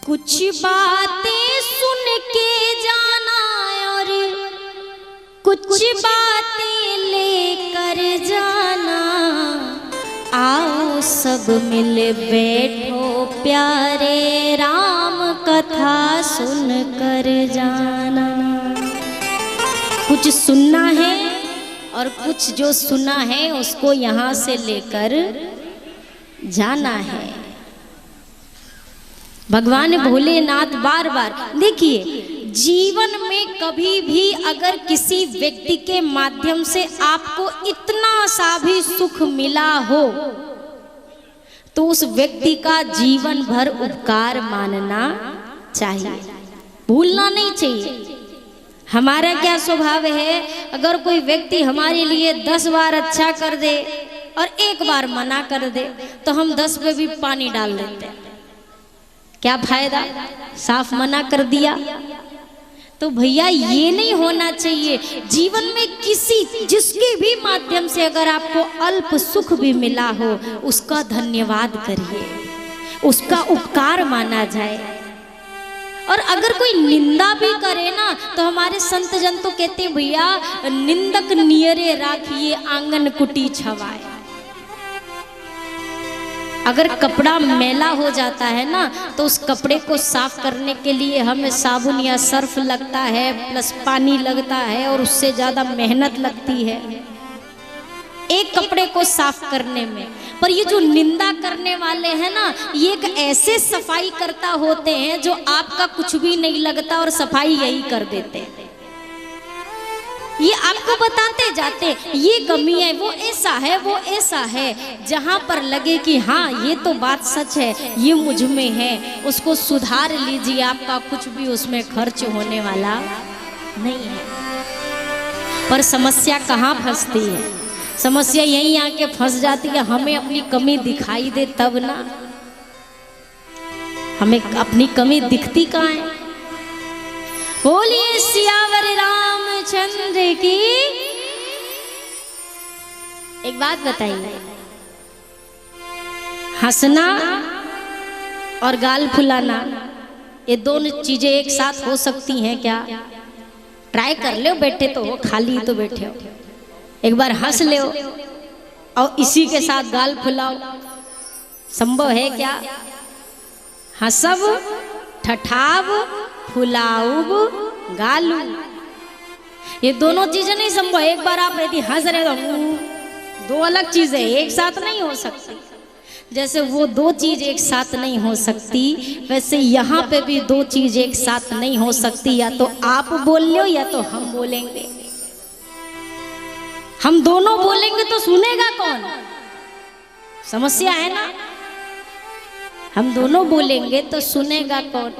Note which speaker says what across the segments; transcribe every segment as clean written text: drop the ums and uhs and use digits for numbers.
Speaker 1: कुछ बातें सुन के जाना और कुछ बातें लेकर जाना, आओ सब मिल बैठो प्यारे राम कथा सुन कर जाना। कुछ सुनना है और कुछ जो सुना है उसको यहाँ से लेकर जाना है। भगवान भोलेनाथ बार बार देखिए, जीवन में कभी भी अगर किसी व्यक्ति के माध्यम से आपको इतना सा भी सुख मिला हो तो उस व्यक्ति का जीवन भर उपकार मानना चाहिए, भूलना नहीं चाहिए। हमारा क्या स्वभाव है, अगर कोई व्यक्ति हमारे लिए 10 बार अच्छा कर दे और 1 बार मना कर दे तो हम 10 पे भी पानी डाल देते हैं। क्या फायदा, साफ मना कर दिया। तो भैया ये नहीं होना चाहिए। जीवन में किसी जिसके भी माध्यम से अगर आपको अल्प सुख भी मिला हो उसका धन्यवाद करिए, उसका उपकार माना जाए। और अगर कोई निंदा भी करे ना तो हमारे संत जन तो कहते हैं भैया निंदक नियरे राखिए आंगन कुटी छवाए। अगर कपड़ा मैला हो जाता है ना तो उस कपड़े को साफ करने के लिए हमें साबुन या सर्फ लगता है, प्लस पानी लगता है और उससे ज़्यादा मेहनत लगती है एक कपड़े को साफ करने में। पर ये जो निंदा करने वाले हैं ना, ये एक ऐसे सफाई करता होते हैं जो आपका कुछ भी नहीं लगता और सफाई यही कर देते हैं। ये आपको बताते जाते ये कमी है, वो ऐसा है, वो ऐसा है। जहां पर लगे कि हाँ ये तो बात सच है, ये मुझ में है, उसको सुधार लीजिए। आपका कुछ भी उसमें खर्च होने वाला नहीं है। पर समस्या कहाँ फंसती है? समस्या यहीं आके फंस जाती है, हमें अपनी कमी दिखाई दे तब ना। हमें अपनी कमी दिखती कहाँ है? बोलिए सियावर रामचंद्र की। एक बात बताइए, हंसना और गाल फुलाना ये दोनों चीजें एक साथ हो सकती हैं क्या? ट्राई कर लो, बैठे तो हो, खाली तो बैठे हो, एक बार हंस लो और इसी के साथ गाल फुलाओ, संभव है क्या? हंसब ठठाब फुलाऊब गालू, ये दोनों चीजें नहीं संभव। एक बार आप यदि हंस रहे तो दो अलग चीजें एक साथ नहीं हो सकती। जैसे वो 2 चीज एक साथ नहीं हो सकती, वैसे यहाँ पे भी 2 चीज एक साथ नहीं हो सकती। या तो आप बोल लो या तो हम बोलेंगे। हम दोनों बोलेंगे तो सुनेगा कौन? समस्या है ना। हम दोनों बोलेंगे तो सुनेगा कौन?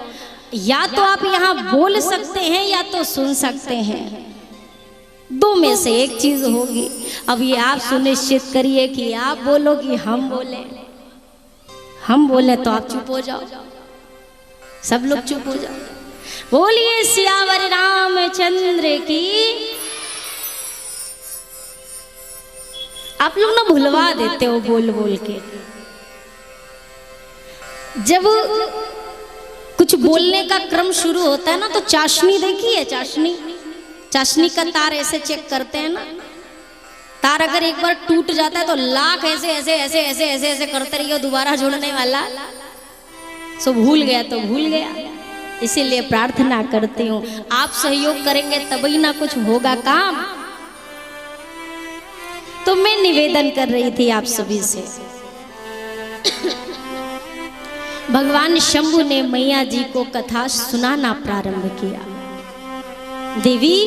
Speaker 1: या तो आप यहाँ बोल सकते हैं या तो सुन सकते हैं, 2 में से एक चीज होगी। अब ये आप सुनिश्चित करिए कि आप बोलो कि हम बोले। हम बोले तो आप चुप हो जाओ, सब लोग चुप हो जाओ। बोलिए सियावर रामचंद्र की। आप लोग ना भुलवा देते हो बोल बोल के। जब कुछ बोलने का क्रम शुरू होता है ना तो चाशनी देखिए, चाशनी का तार ऐसे चेक करते हैं ना। तार अगर एक बार टूट जाता है तो लाख ऐसे ऐसे ऐसे ऐसे ऐसे ऐसे करते रहिए, दोबारा जुड़ने वाला। सो भूल गया तो भूल गया। इसीलिए प्रार्थना करती हूँ आप सहयोग करेंगे तभी ना कुछ होगा काम। तो मैं निवेदन कर रही थी आप सभी से, भगवान शंभु ने मैया जी को कथा सुनाना प्रारंभ किया। देवी,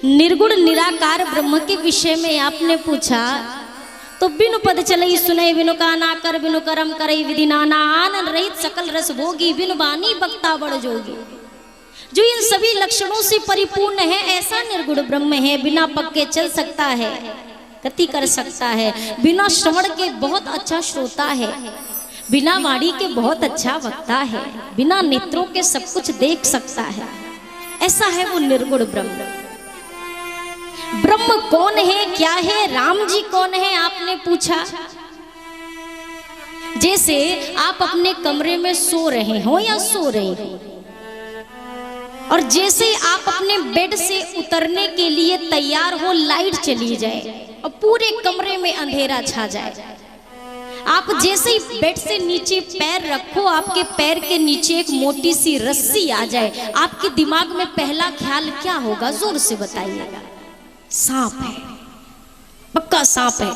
Speaker 1: निर्गुण निराकार ब्रह्म के विषय में आपने पूछा तो बिनु पद चलई सुनई, बिनु काना कर, बिनु करम करई, विधि नाना आनंद रहित सकल रस भोगी, बिनु बानी बक्ता बड़ जोगी। जो इन सभी लक्षणों से परिपूर्ण है ऐसा निर्गुण ब्रह्म है। बिना पग के चल सकता है, गति कर सकता है, बिना श्रवण के बहुत अच्छा श्रोता है, बिना वाणी के बहुत अच्छा वक्ता है, बिना नेत्रों के सब कुछ देख सकता है। ऐसा है वो निर्गुण ब्रह्म। ब्रह्म कौन है, क्या है, राम जी कौन है आपने पूछा। जैसे आप अपने कमरे में सो रहे हो या सो रही हो, और जैसे ही आप अपने बेड से उतरने के लिए तैयार हो, लाइट चली जाए और पूरे कमरे में अंधेरा छा जाए, आप जैसे ही बेड से नीचे पैर रखो, आपके पैर के नीचे एक मोटी सी रस्सी आ जाए, आपके दिमाग में पहला ख्याल क्या होगा? जोर से बताइएगा। सांप है, पक्का सांप है।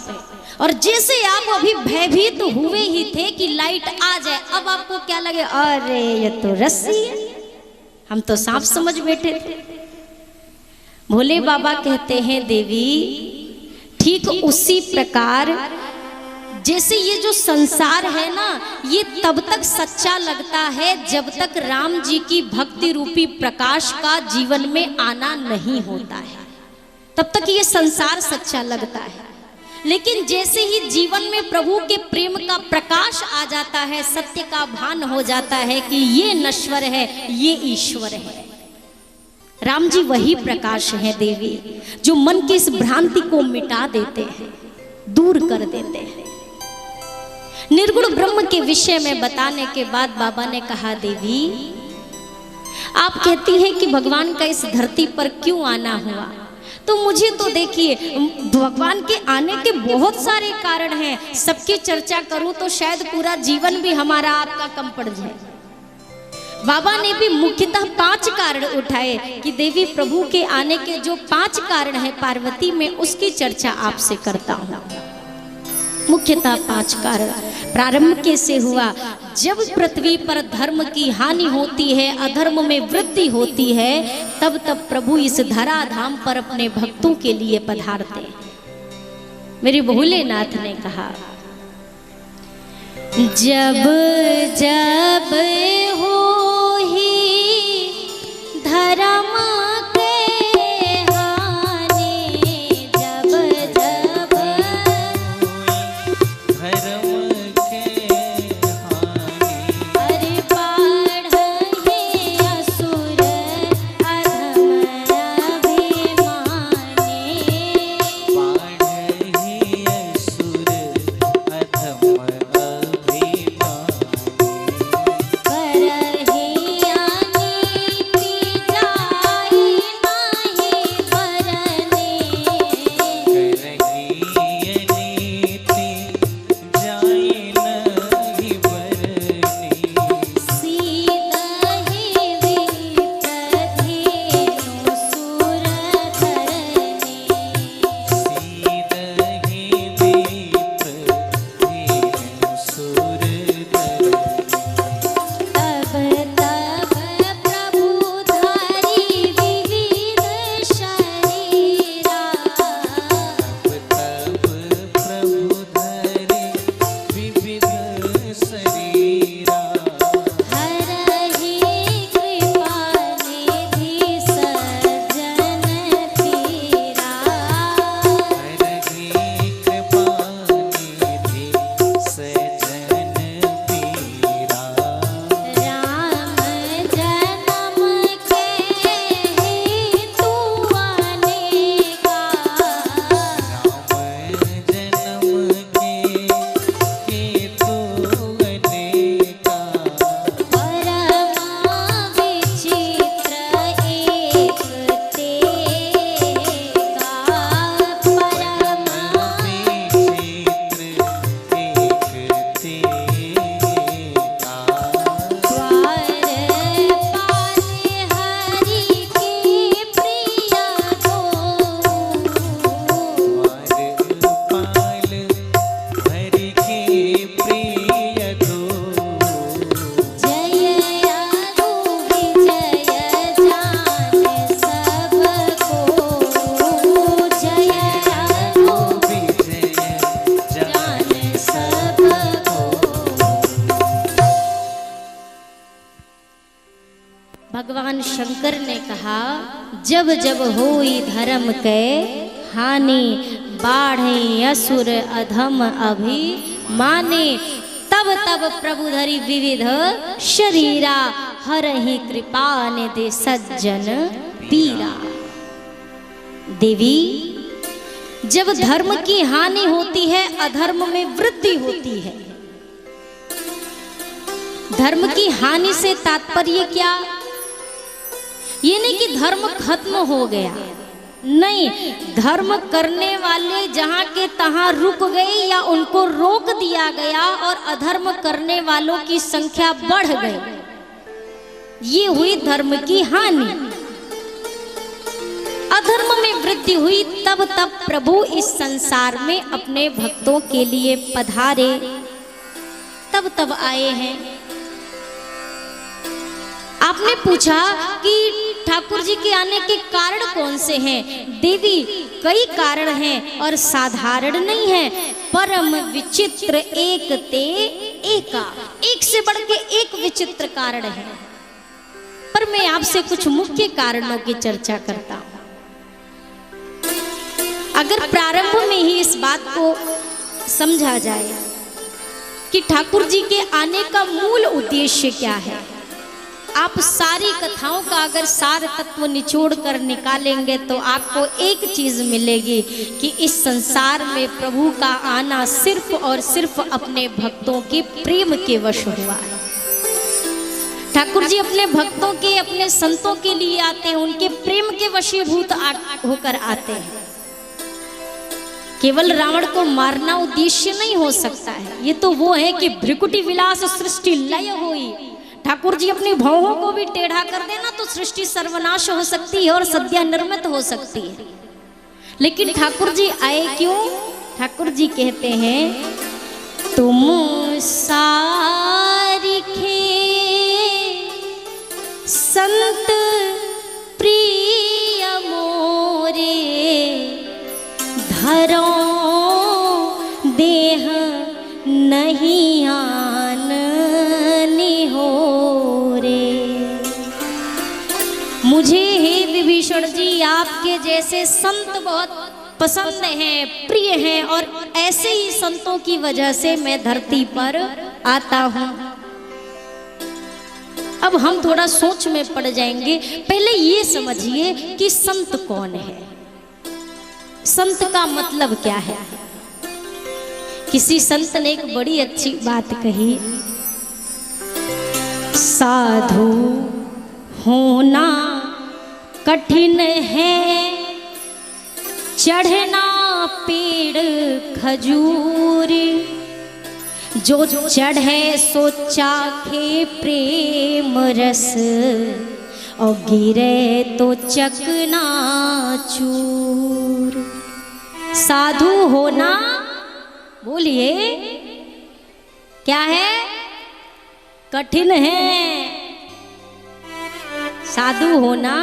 Speaker 1: और जैसे आप अभी भयभीत हुए ही थे कि लाइट आ जाए, अब आपको क्या लगे? अरे ये तो रस्सी है, हम तो सांप समझ बैठे थे। भोले बाबा कहते हैं देवी, ठीक उसी प्रकार जैसे ये जो संसार है ना, ये तब तक सच्चा लगता है जब तक राम जी की भक्ति रूपी प्रकाश का जीवन में आना नहीं होता है, तब तक ये संसार सच्चा लगता है। लेकिन जैसे ही जीवन में प्रभु के प्रेम का प्रकाश आ जाता है, सत्य का भान हो जाता है कि ये नश्वर है, ये ईश्वर है। राम जी वही प्रकाश है देवी, जो मन की इस भ्रांति को मिटा देते हैं, दूर कर देते हैं। निर्गुण ब्रह्म के विषय में बताने के बाद बाबा ने कहा, देवी आप कहती हैं कि भगवान का इस धरती पर क्यों आना हुआ, तो मुझे तो देखिए भगवान के आने के बहुत सारे कारण हैं। सबकी चर्चा करूं तो शायद पूरा जीवन भी हमारा आपका कम पड़ जाए। बाबा ने भी मुख्यतः 5 कारण उठाए कि देवी प्रभु के आने के जो 5 कारण हैं पार्वती में, उसकी चर्चा आपसे करता हूं। मुख्यतः 5 कारण। प्रारंभ कैसे हुआ? जब पृथ्वी पर धर्म की हानि होती है, अधर्म में वृद्धि होती है, तब तब प्रभु इस धराधाम पर अपने भक्तों के लिए पधारते हैं। मेरे भोलेनाथ ने कहा, जब जब हो ही धर्म भगवान शंकर ने कहा, जब जब होई धर्म के हानि, बाढ़े असुर अधम अभिमाने, तब तब प्रभु धरि विविध शरीरा, हरहि कृपा निधि सज्जन पीरा। देवी, जब धर्म की हानि होती है, अधर्म में वृद्धि होती है, धर्म की हानि से तात्पर्य क्या? ये नहीं कि धर्म खत्म हो गया, नहीं, धर्म करने वाले जहां के तहां रुक गए या उनको रोक दिया गया और अधर्म करने वालों की संख्या बढ़ गई। ये हुई धर्म की हानि। अधर्म में वृद्धि हुई, तब प्रभु इस संसार में अपने भक्तों के लिए पधारे, तब आए हैं। आपने पूछा कि ठाकुर जी के आने के कारण कौन से हैं? देवी, कई कारण हैं और साधारण नहीं है। परम विचित्र एक ते एका, एक से बढ़ के एक विचित्र कारण है। पर मैं आपसे कुछ मुख्य कारणों की चर्चा करता हूं। अगर प्रारंभ में ही इस बात को समझा जाए कि ठाकुर जी के आने का मूल उद्देश्य क्या है, आप सारी कथाओं का अगर सार तत्व निचोड़ कर निकालेंगे तो आपको एक चीज मिलेगी कि इस संसार में प्रभु का आना सिर्फ और सिर्फ अपने भक्तों के प्रेम के वश हुआ है। ठाकुर जी अपने भक्तों के, अपने संतों के लिए आते हैं, उनके प्रेम के वशीभूत होकर आते हैं। केवल रावण को मारना उद्देश्य नहीं हो सकता है। ये तो वो है कि भ्रिकुटी विलास सृष्टि लय हुई। ठाकुर जी अपनी भौहों को भी टेढ़ा कर देना तो सृष्टि सर्वनाश हो सकती है और सद्या निर्मित हो सकती है। लेकिन ठाकुर जी आए क्यों? ठाकुर जी कहते हैं, तुम सारिखे संत प्रिय मोरे, धरो देह नहीं आन हो रे। मुझे हे विभीषण जी आपके जैसे संत बहुत पसंद हैं, प्रिय हैं, और ऐसे ही संतों की वजह से मैं धरती पर आता हूं। अब हम थोड़ा सोच में पड़ जाएंगे। पहले ये समझिए कि संत कौन है, संत का मतलब क्या है। किसी संत ने एक बड़ी अच्छी बात कही, साधु होना कठिन है, चढ़ना पेड़ खजूर, जो चढ़े सो चाखे प्रेम रस, और गिरे तो चकना चूर। साधु होना, बोलिए क्या है? कठिन है। साधु होना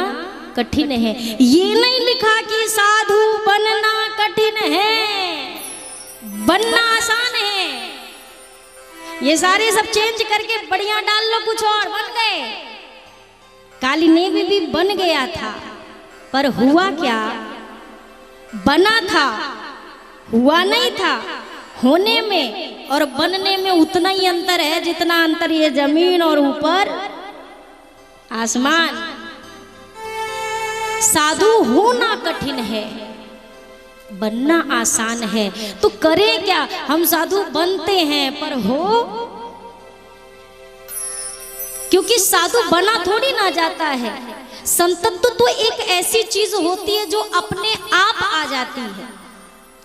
Speaker 1: कठिन है। ये नहीं लिखा कि साधु बनना कठिन है, बनना आसान है। ये सारे सब चेंज करके बढ़िया डाल लो, कुछ और बन गए। काली नेगी भी बन गया था, पर हुआ क्या? बना था, हुआ नहीं था। होने में और बनने में उतना ही अंतर है जितना अंतर ये जमीन और ऊपर आसमान। साधु होना कठिन है, बनना आसान है। तो करें क्या? हम साधु बनते हैं, पर हो, क्योंकि साधु बना थोड़ी ना जाता है। संतत्व तो एक ऐसी चीज होती है जो अपने आप आ जाती है,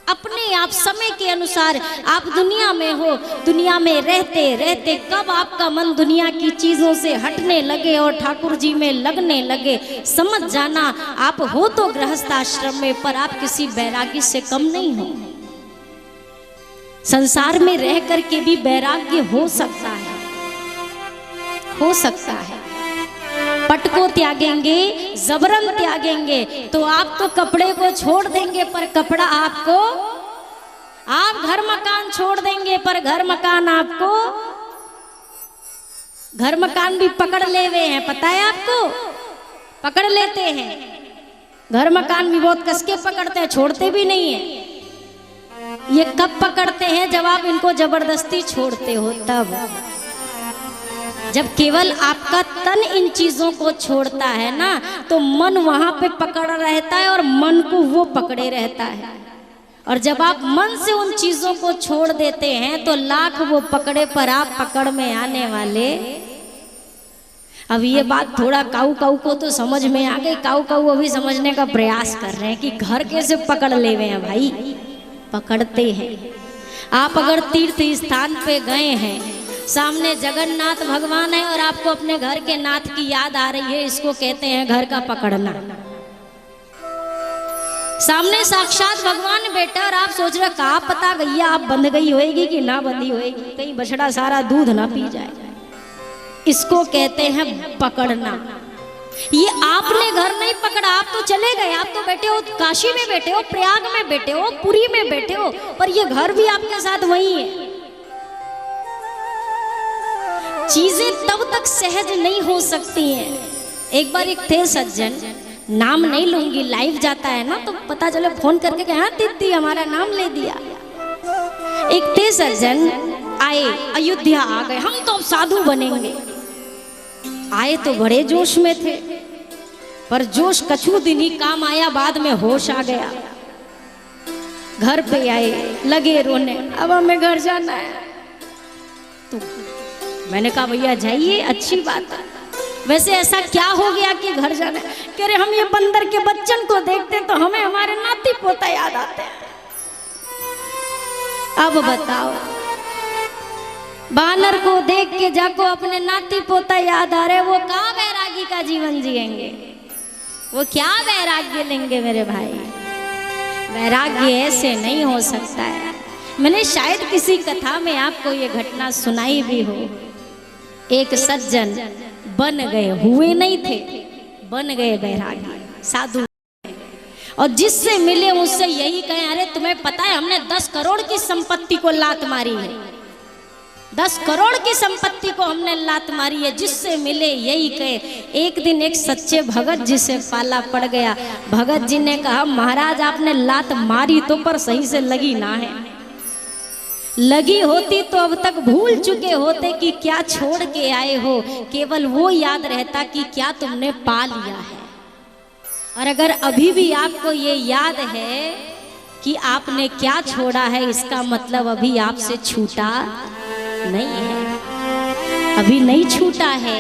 Speaker 1: अपने आप समय के अनुसार। आप दुनिया में हो, दुनिया में रहते रहते कब आपका मन दुनिया की चीजों से हटने लगे और ठाकुर जी में लगने लगे, समझ जाना। आप हो तो गृहस्थ आश्रम में, पर आप किसी बैरागी से कम नहीं हो। संसार में रह करके भी वैराग्य हो सकता है, हो सकता है। पट को त्यागेंगे, जबरन त्यागेंगे तो आप तो कपड़े को छोड़ देंगे, पर कपड़ा आपको, आप घर मकान छोड़ देंगे, पर घर मकान आपको, घर मकान भी पकड़ ले हुए हैं, पता है आपको? पकड़ लेते हैं, घर मकान भी बहुत कसके पकड़ते हैं, छोड़ते भी नहीं है। ये कब पकड़ते हैं? जब आप इनको जबरदस्ती छोड़ते हो तब। जब केवल आपका तन इन चीजों को छोड़ता है ना, तो मन वहां पे पकड़ रहता है और मन को वो पकड़े रहता है। और जब आप मन से उन चीजों को छोड़ देते हैं तो लाख वो पकड़े पर आप पकड़ में आने वाले। अब ये बात थोड़ा काऊ काऊ को तो समझ में आ गई। काऊ काऊ अभी समझने का प्रयास कर रहे हैं कि घर कैसे पकड़ ले हुए हैं। भाई पकड़ते हैं। आप अगर तीर्थ स्थान पे गए हैं, सामने जगन्नाथ भगवान है और आपको अपने घर के नाथ की याद आ रही है, इसको कहते हैं घर का पकड़ना। सामने साक्षात भगवान बैठा और आप सोच रहे कहाँ पता गैया आप बंध गई होएगी कि ना बंधी होएगी, कहीं बछड़ा सारा दूध ना पी जाए। इसको कहते हैं पकड़ना। ये आपने घर नहीं पकड़ा, आप तो चले गए, आप तो बैठे हो काशी में, बैठे हो प्रयाग में, बैठे हो पुरी में, बैठे हो, पर ये घर भी आपके साथ वही है। चीजें तब तक सहज नहीं हो सकती हैं। एक बार एक थे सज्जन, नाम नहीं लूंगी, लाइव जाता है ना तो पता चले फोन करके कहे हाँ दीदी हमारा नाम ले दिया। एक थे सज्जन आए, अयोध्या आ गए, हम तो अब साधु बनेंगे। आए तो बड़े जोश में थे, पर जोश कछु दिन ही काम आया, बाद में होश आ गया। घर पे आए, लगे रोने, अब हमें घर जाना है। तो मैंने कहा भैया जाइए, अच्छी बात है। वैसे ऐसा क्या हो गया कि घर जाना है? कह रहे हम ये बंदर के बच्चन को देखते तो हमें हमारे नाती पोता याद आते हैं। अब बताओ, बानर को देख के जाको अपने नाती पोता याद आ रहे, वो कहाँ वैरागी का जीवन जिएंगे? वो क्या वैराग्य लेंगे मेरे भाई? वैराग्य ऐसे नहीं हो सकता है। मैंने शायद किसी कथा में आपको ये घटना सुनाई भी हो। एक सज्जन बन गए, हुए नहीं थे, बन गए वैरागी साधु, और जिससे मिले उससे यही कहे अरे तुम्हें पता है हमने 10 करोड़ की संपत्ति को लात मारी है, 10 करोड़ की संपत्ति को हमने लात मारी है। जिससे मिले यही कहे। एक दिन एक सच्चे भगत जी से पाला पड़ गया। भगत जी ने कहा महाराज आपने लात मारी तो पर सही से लगी ना है, लगी होती तो अब तक भूल चुके होते कि क्या छोड़ के आए हो, केवल वो याद रहता कि क्या तुमने पा लिया है। और अगर अभी भी आपको ये याद है कि आपने क्या छोड़ा है, इसका मतलब अभी आपसे छूटा नहीं है, अभी नहीं छूटा है।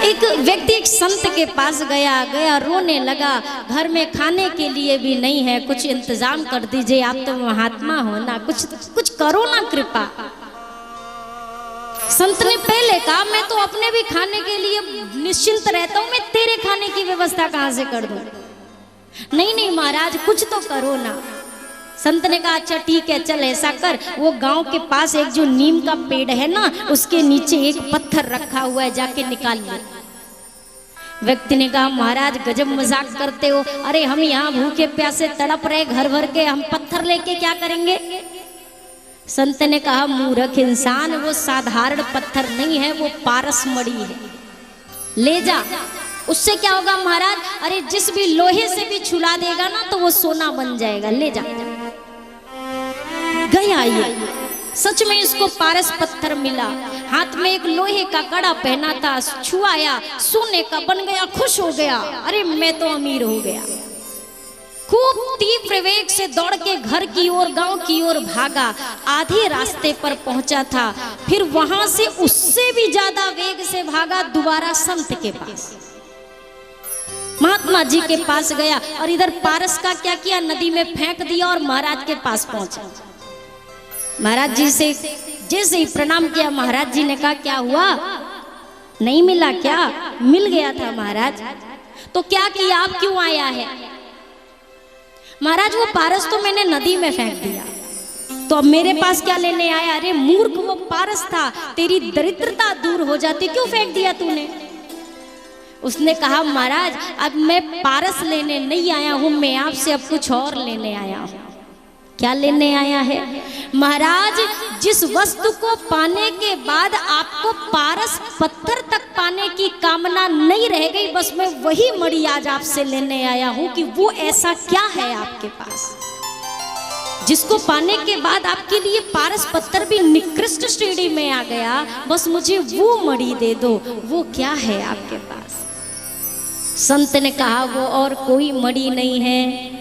Speaker 1: एक व्यक्ति एक संत के पास गया रोने लगा, घर में खाने के लिए भी नहीं है, कुछ इंतजाम कर दीजिए, आप तो महात्मा हो ना, कुछ करो ना कृपा। संत ने पहले कहा मैं तो अपने भी खाने के लिए निश्चिंत रहता हूं, मैं तेरे खाने की व्यवस्था कहां से कर दूं? नहीं महाराज कुछ तो करो ना। संत ने कहा अच्छा ठीक है, चल ऐसा कर, वो गांव के पास एक जो नीम का पेड़ है ना, उसके नीचे एक पत्थर रखा हुआ है, जाके निकाल ले। व्यक्ति ने कहा महाराज गजब मजाक करते हो, अरे हम यहाँ भूखे प्यासे तड़प रहे घर भर के, हम पत्थर लेके क्या करेंगे? संत ने कहा मूर्ख इंसान, वो साधारण पत्थर नहीं है, वो पारस मणि है, ले जा। उससे क्या होगा महाराज? अरे जिस भी लोहे से भी छुला देगा ना तो वो सोना बन जाएगा, ले जा। गया ये, सच में इसको पारस पत्थर मिला, हाथ में एक लोहे का कड़ा पहना था, छुआया, सोने का बन गया, खुश हो गया, अरे मैं तो अमीर हो गया। खूब तीव्र वेग से दौड़ के घर की ओर, गांव की ओर भागा, आधे रास्ते पर पहुंचा था, फिर वहां से उससे भी ज्यादा वेग से भागा दोबारा संत के पास, महात्मा जी के पास गया, और इधर पारस का क्या किया, नदी में फेंक दिया और महाराज के पास पहुंचा। महाराज जी से जैसे ही प्रणाम किया, महाराज जी ने कहा क्या हुआ, नहीं मिला क्या? मिल गया था महाराज। तो क्या किया, आप क्यों आया है? महाराज वो पारस तो मैंने नदी में फेंक दिया, तो अब मेरे पास क्या लेने आया? अरे मूर्ख, वो पारस था, तेरी दरिद्रता दूर हो जाती, क्यों फेंक दिया तूने? उसने कहा महाराज अब मैं पारस लेने नहीं आया हूं, मैं आपसे अब कुछ और लेने आया हूं। क्या लेने आया है? महाराज जिस वस्तु को पाने के बाद आपको पारस पत्थर तक पाने की कामना नहीं रह गई, बस मैं वही मणि आज आपसे लेने आया हूं कि वो ऐसा क्या है आपके पास जिसको पाने के बाद आपके लिए पारस पत्थर भी निकृष्ट श्रेणी में आ गया, बस मुझे वो मणि दे दो, वो क्या है आपके पास? संत ने कहा वो और कोई मणि नहीं है,